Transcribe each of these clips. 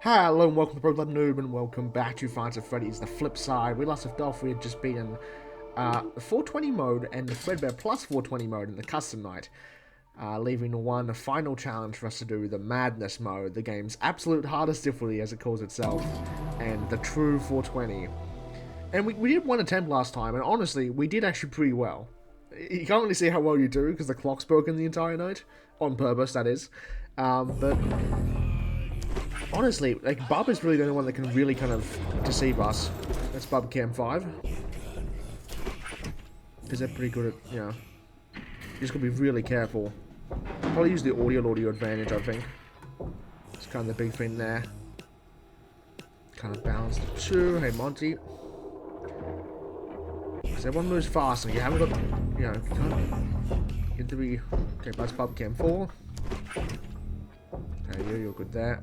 Hello and welcome to TheProPlebNoob and welcome back to Freddy's The Flipside. We last left off, we had just been in the 420 mode and the Fredbear plus 420 mode in the custom night. Leaving one final challenge for us to do, the Madness mode, the game's absolute hardest difficulty as it calls itself, and the true 420. And we did one attempt last time, and honestly, we did actually pretty well. You can't really see how well you do because the clock's broken the entire night. On purpose, that is. But honestly, like, Bub is really the only one that can really kind of deceive us. That's Bub Cam 5. Because they're pretty good at, you know, you just gotta be really careful. Probably use the audio advantage, I think. It's kind of the big thing there. Kind of balance the two. Hey, Monty. Because everyone moves fast, and you haven't got, you know, you can't get to be. Okay, that's Bub Cam 4. Okay, you're good there.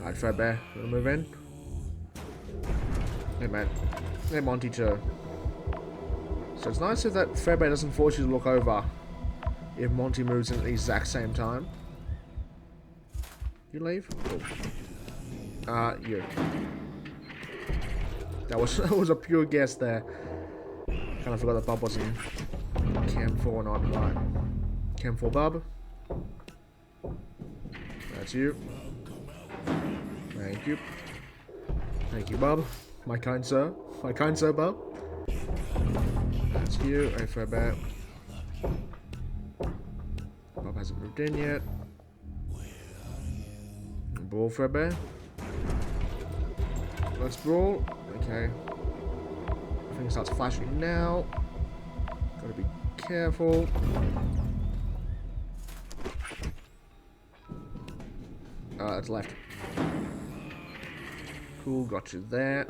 Alright, Fredbear, you wanna move in? Hey, man. Hey, Monty, too. So it's nice if that Fredbear doesn't force you to look over if Monty moves in at the exact same time. You leave? Oh. You. That was a pure guess there. Kind of forgot that Bub was in Cam 4 or not. Right. Cam 4 Bub. That's you. Thank you. Thank you, Bub. My kind sir. My kind sir, Bub. That's you. Hey, Fredbear. Bub hasn't moved in yet. Brawl, Fredbear. Let's brawl. Okay. I think it starts flashing now. Gotta be careful. It's left. Cool, got you there.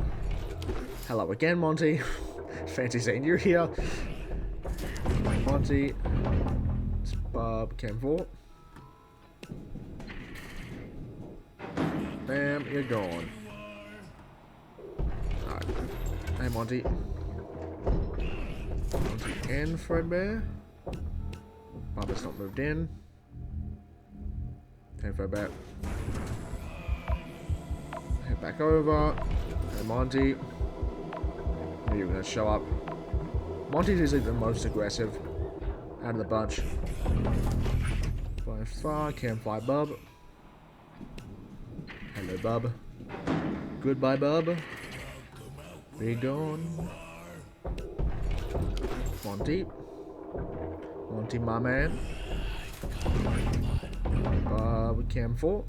Hello again, Monty. Fancy seeing you here. Monty. It's Bub Cam 4. Bam, you're gone. Alright. Hey, Monty. Monty and Fredbear. Bub has not moved in. Hey, Fredbear. Head back over. Hey, Monty. Knew you were going to show up. Monty's usually the most aggressive out of the bunch. By far, Cam 5 Bub. Hello, Bub. Goodbye, Bub. Be gone. Monty. Monty, my man. Bub Cam 4.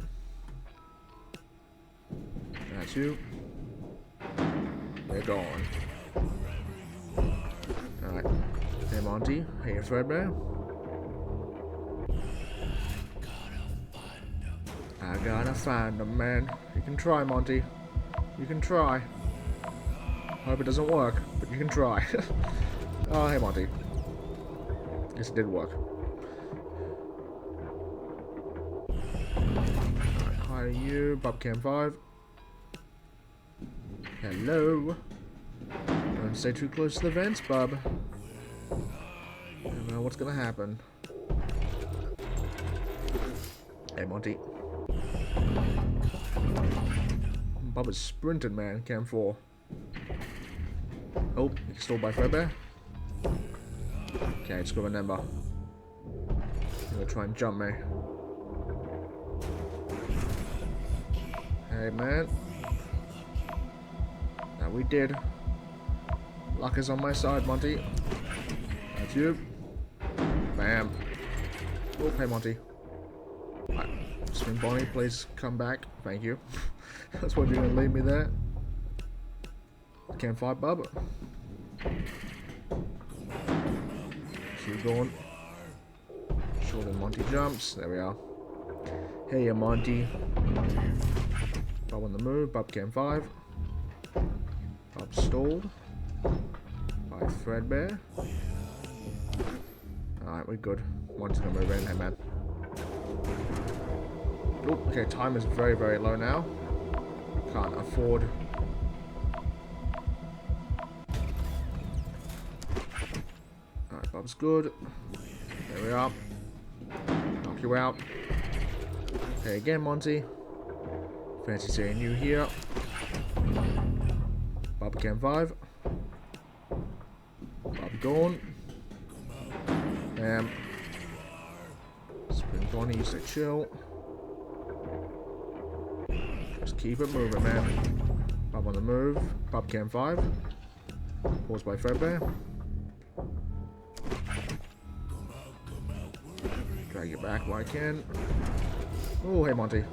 That's you. They're gone. Alright. Hey, Monty. Hey, Fredbear. I gotta find them, man. You can try, Monty. You can try. Hope it doesn't work, but you can try. Oh, hey, Monty. Guess it did work. Alright, hi to you, Bub Cam 5. Hello. Don't stay too close to the vents, Bub. I don't know what's gonna happen. Hey, Monty. Bub is sprinting, man. Cam 4. Oh, he's stalled by Fredbear. Okay, let's go remember. He's gonna try and jump me. Hey, man. Now we did. Luck is on my side, Monty. That's you. Bam. Oh, hey, Monty. Right. Spin Bonnie, please come back. Thank you. That's why you're gonna leave me there. Can't fight Bub. Keep going. Sure, the Monty jumps. There we are. Hey, Monty. Bub on the move. Bub Cam 5. Bub stalled by Fredbear. Alright, we're good. Monty's gonna move in. Hey, man. Oh, okay, time is very, very low now. Can't afford. Alright, Bub's good. There we are. Knock you out. Okay, again, Monty. Fancy seeing you here. Barbicam 5. Bobby gone. Spring Bonnie used to chill. Just keep it moving, man. Bob on the move. Bobcam 5. Paused by Fredbear. Drag it back while I can. Oh, hey Monty.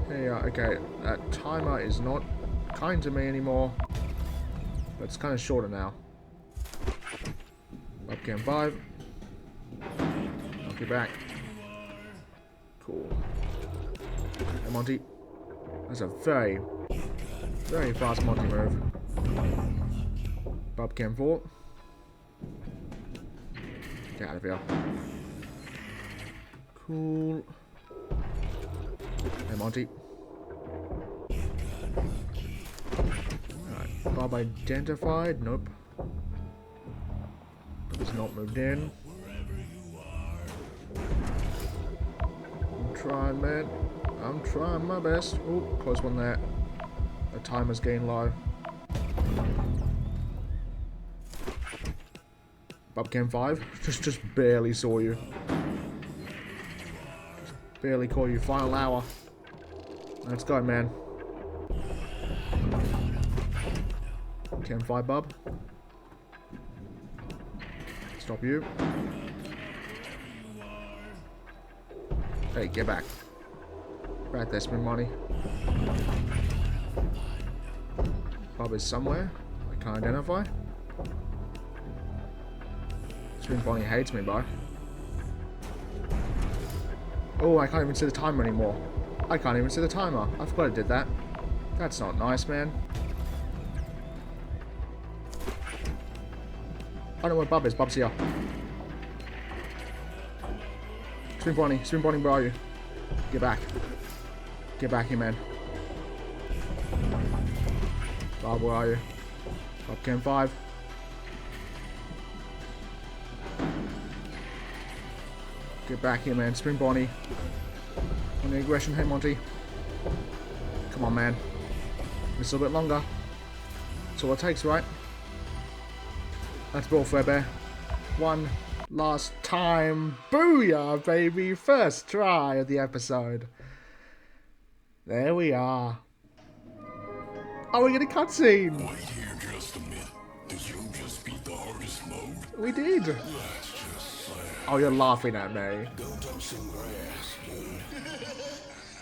Hey, okay, that timer is not kind to me anymore. But it's kind of shorter now. Bobcam 5. Knock it back. Cool. Hey Monty. That's a very, very fast Monty move. Bobcam 4. Get out of here. Cool. Hey Monty. Alright, Bob identified. Nope. It's not moved in. I'm trying, man. I'm trying my best. Oh, close one there. The timer's getting low. Bobcam 5. Just barely saw you. Just barely caught you. Final hour. Let's go, man. Cam 5, Bub. Stop you. Hey, get back. Right there, spin money. Bob is somewhere. I can't identify. Spin Bonnie hates me, bro. Oh, I can't even see the timer anymore. I can't even see the timer. I forgot I did that. That's not nice, man. I don't know where Bob is. Bob's here. Spin Bonnie, where are you? Get back. Get back here, man. Bob, where are you? Bobcam 5. Get back here, man. Spin Bonnie. On the aggression. Hey, Monty. Come on, man. Just a little bit longer. That's all it takes, right? That's ball, Fredbear. One last time. Booyah, baby. First try of the episode. There we are. Oh, we get a cutscene. Wait here just a minute. Did you just beat the hardest mode? We did. That's just sad. Oh, you're laughing at me. Go touch some grass, dude.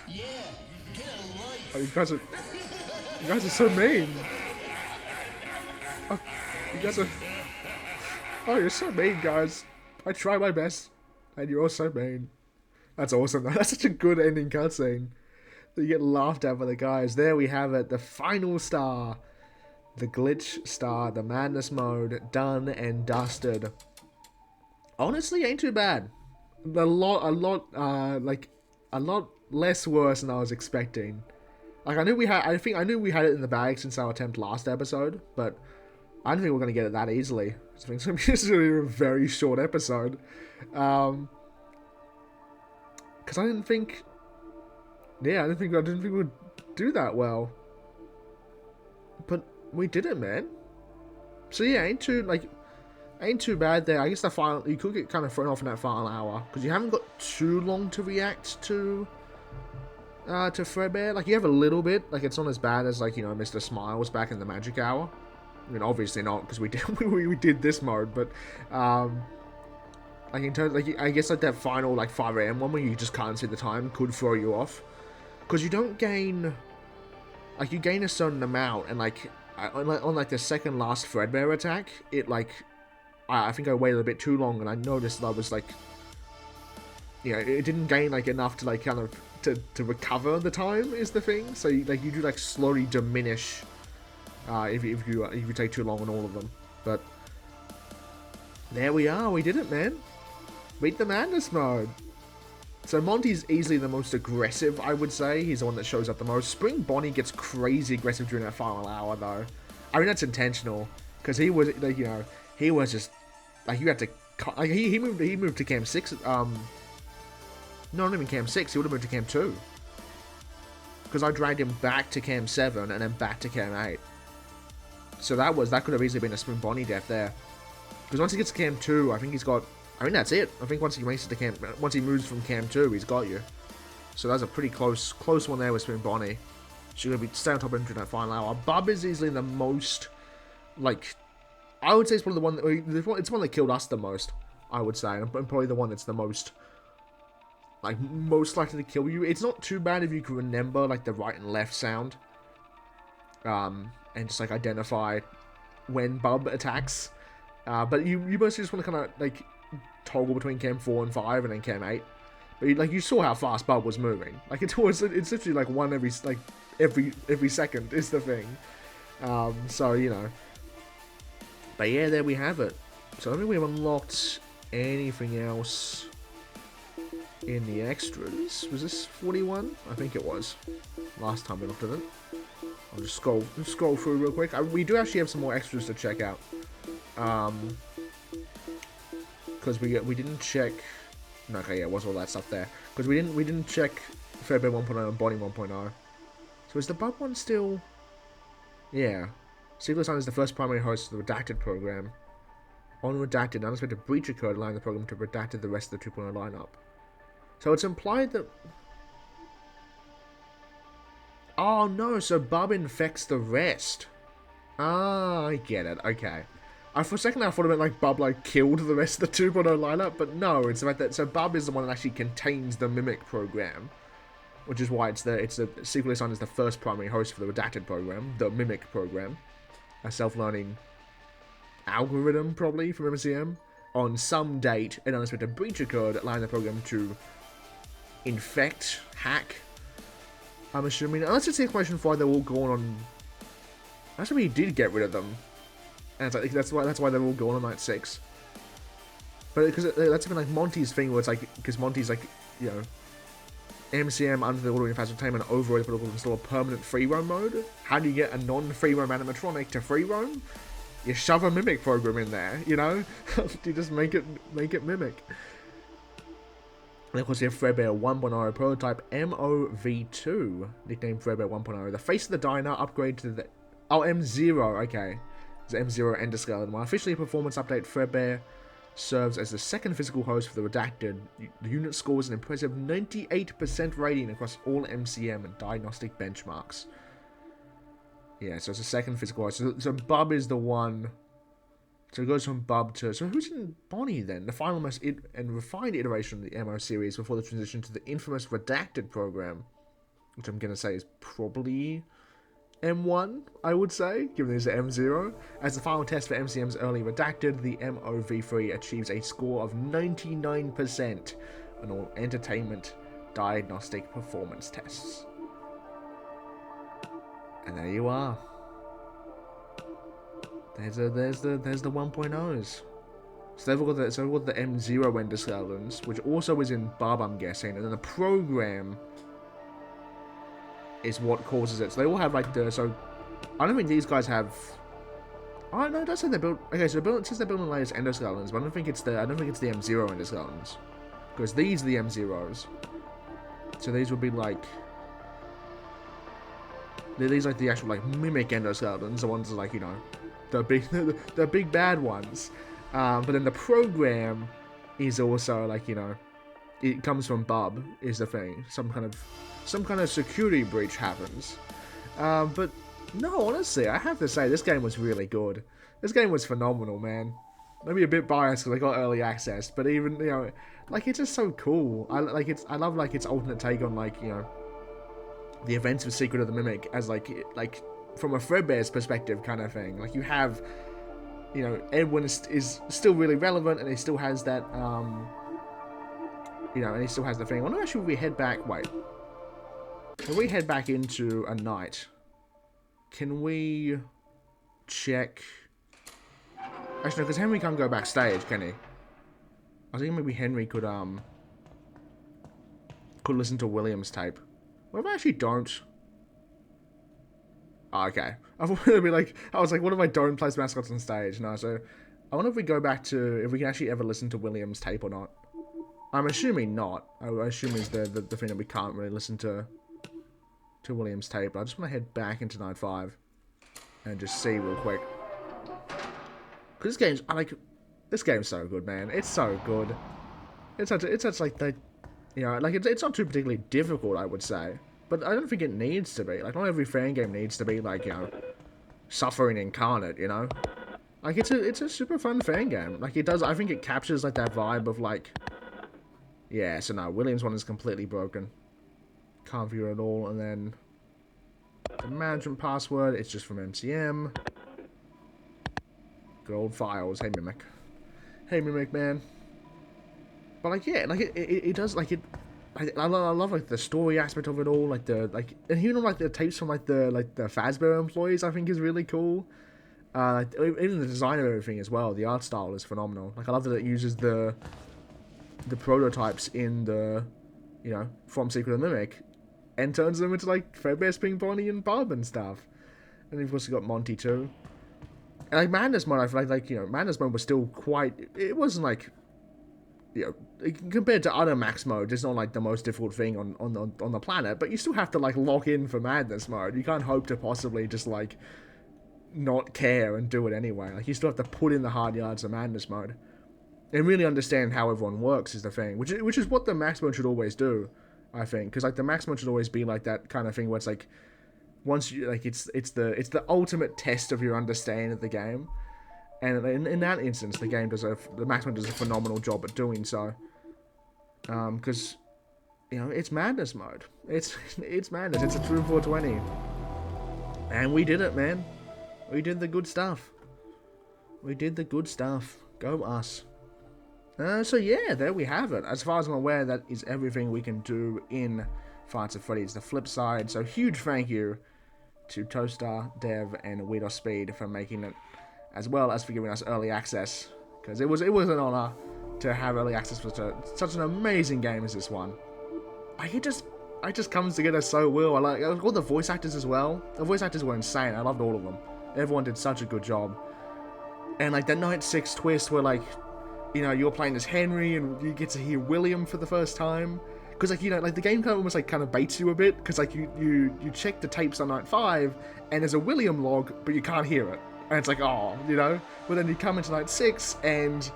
Yeah, get a life. Oh, you guys are so mean. Oh, you guys are... Oh, you're so mean, guys. I try my best, and you're all so mean. That's awesome, though. That's such a good ending cutscene. You get laughed at by the guys. There we have it. The final star. The glitch star. The madness mode. Done and dusted. Honestly, ain't too bad. A lot less worse than I was expecting. Like, I knew we had it in the bag since our attempt last episode, but I didn't think we were going to get it that easily. I think this is going to be a very short episode. Because I didn't think... Yeah, I didn't think we would do that well. But we did it, man. So yeah, ain't too bad there. I guess the final... You could get kind of thrown off in that final hour. Because you haven't got too long to react to Fredbear. Like, you have a little bit. Like, it's not as bad as, like, you know, Mr. Smiles back in the Magic Hour. I mean, obviously not, because we did this mode, but, like, in terms, like, I guess, like, that final, like, 5 AM one where you just can't see the time could throw you off. Because you don't gain, like, you gain a certain amount, and, like, on like, the second last Fredbear attack, it, like, I think I waited a bit too long, and I noticed that I was, like, you know, it didn't gain, like, enough to, like, kind of, to recover the time, is the thing. So, you do, like, slowly diminish... if you take too long on all of them. But there we are, we did it, man. Beat the madness mode. So Monty's easily the most aggressive, I would say. He's the one that shows up the most. Spring Bonnie gets crazy aggressive during that final hour, though. I mean, that's intentional, because he was, like, you know, he was just like, you had to, like, he moved to Camp 6. No, not even Camp 6. He would have moved to Camp 2. because I dragged him back to Cam 7 and then back to Cam 8. So that could have easily been a Spin Bonnie death there. Because once he gets to Cam 2, I think that's it. I think once he moves from Cam 2, he's got you. So that's a pretty close one there with Spin Bonnie. She's going to be staying on top of him during that final hour. Bub is easily the most, like, I would say it's probably it's one that killed us the most, I would say. And probably the one that's the most, like, most likely to kill you. It's not too bad if you can remember, like, the right and left sound. And just, like, identify when Bub attacks. But you mostly just want to kind of, like, toggle between Cam 4 and 5 and then Cam 8. But, you saw how fast Bub was moving. Like, it's literally, like, one every second is the thing. So, you know. But, yeah, there we have it. So, I don't think we've unlocked anything else in the extras. Was this 41? I think it was. Last time we looked at it. I'll just scroll through real quick. We do actually have some more extras to check out. Because we didn't check. No, okay, yeah, it was all that stuff there. Because we didn't check Fredbear 1.0 and Bonnie 1.0. So is the Bub one still? Yeah. Secret Sign is the first primary host of the Redacted program. On Redacted, unexpected breach occurred, allowing the program to redacted the rest of the 2.0 lineup. So it's implied that. Oh no! So Bub infects the rest. Ah, I get it. Okay. For a second I thought it meant like Bub like killed the rest of the 2.0 lineup, but no, it's about that. So Bub is the one that actually contains the Mimic program, which is why it's the Secretly Assigned is the first primary host for the Redacted program, the Mimic program, a self-learning algorithm probably from MCM. On some date, an unexpected breach occurred, allowing the program to infect, hack. I'm assuming, unless it's the explanation for why they're all going on. That's why he did get rid of them. And it's like, that's why they're all going on night 6. But because that's been like Monty's thing, where it's like, because Monty's like, you know, MCM under the Order of Entertainment overrode the protocol to install a permanent free roam mode. How do you get a non-free roam animatronic to free roam? You shove a Mimic program in there, you know? You just make it Mimic. And of course, you have Fredbear 1.0 prototype MOV2, nicknamed Fredbear 1.0. The face of the diner upgrade to the M0. Okay. It's M0 Endoskeleton. While officially a performance update, Fredbear serves as the second physical host for the Redacted. The unit scores an impressive 98% rating across all MCM and diagnostic benchmarks. Yeah, so it's a second physical host. So Bub is the one. So it goes from Bub to. So who's in Bonnie then? The final most and refined iteration of the MO series before the transition to the infamous Redacted program, which I'm going to say is probably M1, I would say, given this is M0. As the final test for MCM's early Redacted, the MOV3 achieves a score of 99% on all entertainment diagnostic performance tests. And there you are. There's the 1.0s. So they've got the M0 endoskeletons, which also is in Bub, I'm guessing, and then the program is what causes it. So they all have like the. So I don't think these guys have. Oh no, it does say they're built. Okay, so it says they're building the latest endoskeletons, but I don't think it's the M0 endoskeletons, because these are the M0s. So these would be like. These like the actual like Mimic endoskeletons, the ones that, like, you know, the big bad ones. But then the program is also like, you know, it comes from Bub is the thing. Some kind of security breach happens. But no, honestly, I have to say this game was really good. This game was phenomenal, man. Maybe a bit biased because I got early access, but even, you know, like, it's just so cool. I love like its alternate take on, like, you know, the events of Secret of the Mimic as like from a Fredbear's perspective kind of thing. Like, you have, you know, Edwin is still really relevant, and he still has that, you know, and he still has the thing. I wonder, actually, we head back. Wait, can we head back into a night? Can we check? Actually, no, because Henry can't go backstage, can he? I was thinking maybe Henry could listen to William's tape. What if I actually don't? Oh, okay. I thought it'd be like, I was like, what if I don't place mascots on stage? No, so I wonder if we go back to, if we can actually ever listen to William's tape or not. I'm assuming not. I assume is the thing that we can't really listen to to William's tape. I just want to head back into Night 5 and just see real quick. Because this game's so good, man. It's so good. It's such like the, you know, like it's not too particularly difficult, I would say, but I don't think it needs to be. Like, not every fan game needs to be like, you know, suffering incarnate, you know. Like, it's a super fun fan game. Like, it does. I think it captures like that vibe of like, yeah. So no, William's one is completely broken. Can't view it at all, and then the management password. It's just from MCM. Good old files. Hey Mimic. Hey Mimic, man. But like, yeah, like it does like it. I love like the story aspect of it all, like and even like the tapes from like the Fazbear employees, I think is really cool. Even the design of everything as well, the art style is phenomenal. Like, I love that it uses the prototypes in the, you know, from Secret of the Mimic, and turns them into like Fredbear, Ping Bonnie, and Bob and stuff. And of course you got Monty too. And like Madness Mode, I feel like you know, Madness Mode was still quite. It wasn't like, you know, compared to other max modes, it's not like the most difficult thing on the planet, but you still have to like lock in for Madness Mode. You can't hope to possibly just like not care and do it anyway. Like, you still have to put in the hard yards of Madness Mode and really understand how everyone works is the thing, which is what the max mode should always do, I think, because like the max mode should always be like that kind of thing where it's like, once you like, it's the ultimate test of your understanding of the game. And in that instance, the max mode does a phenomenal job at doing so. Because, you know, it's Madness Mode. It's madness. It's a true 420. And we did it, man. We did the good stuff. We did the good stuff. Go us. So yeah, there we have it. As far as I'm aware, that is everything we can do in Fights at Freddy's The Flipside. So huge thank you to Toster, Dev, and WeirdossSpeed for making it, as well as for giving us early access, because it was an honor to have early access for such an amazing game as this one. Like, it just comes together so well. I like all the voice actors as well. The voice actors were insane. I loved all of them. Everyone did such a good job. And like the Night 6 twist where, like, you know, you're playing as Henry and you get to hear William for the first time. Because, like, you know, like the game kind of baits you a bit, because like you check the tapes on Night 5 and there's a William log, but you can't hear it. And it's like, oh, you know? But then you come into Night 6 and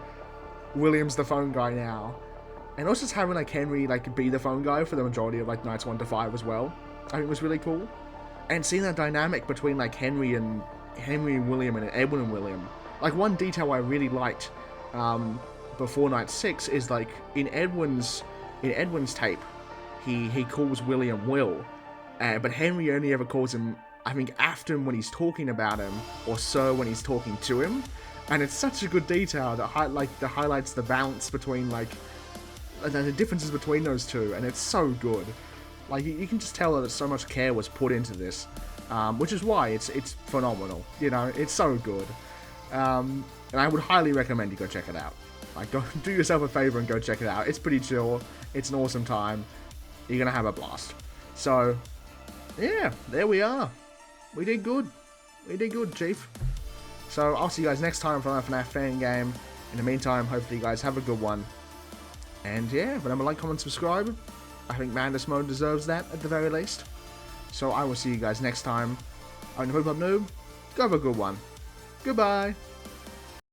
William's the phone guy now. And also just having like Henry like be the phone guy for the majority of like Nights 1 to 5 as well, I think was really cool. And seeing that dynamic between like Henry and William and Edwin and William. Like, one detail I really liked before Night 6 is like in Edwin's tape, he calls William Will, but Henry only ever calls him, I think, after him when he's talking about him, or sir when he's talking to him. And it's such a good detail that highlights the balance between like the differences between those two, and it's so good. Like, you can just tell that so much care was put into this, which is why it's phenomenal. You know, it's so good, and I would highly recommend you go check it out. Like, go do yourself a favor and go check it out. It's pretty chill. It's an awesome time. You're gonna have a blast. So, yeah, there we are. We did good. We did good, Chief. So I'll see you guys next time for another FNAF fan game. In the meantime, hopefully you guys have a good one. And yeah, remember, like, comment, subscribe. I think Madness Mode deserves that at the very least. So I will see you guys next time. I'm TheProPlebNoob. Go have a good one. Goodbye.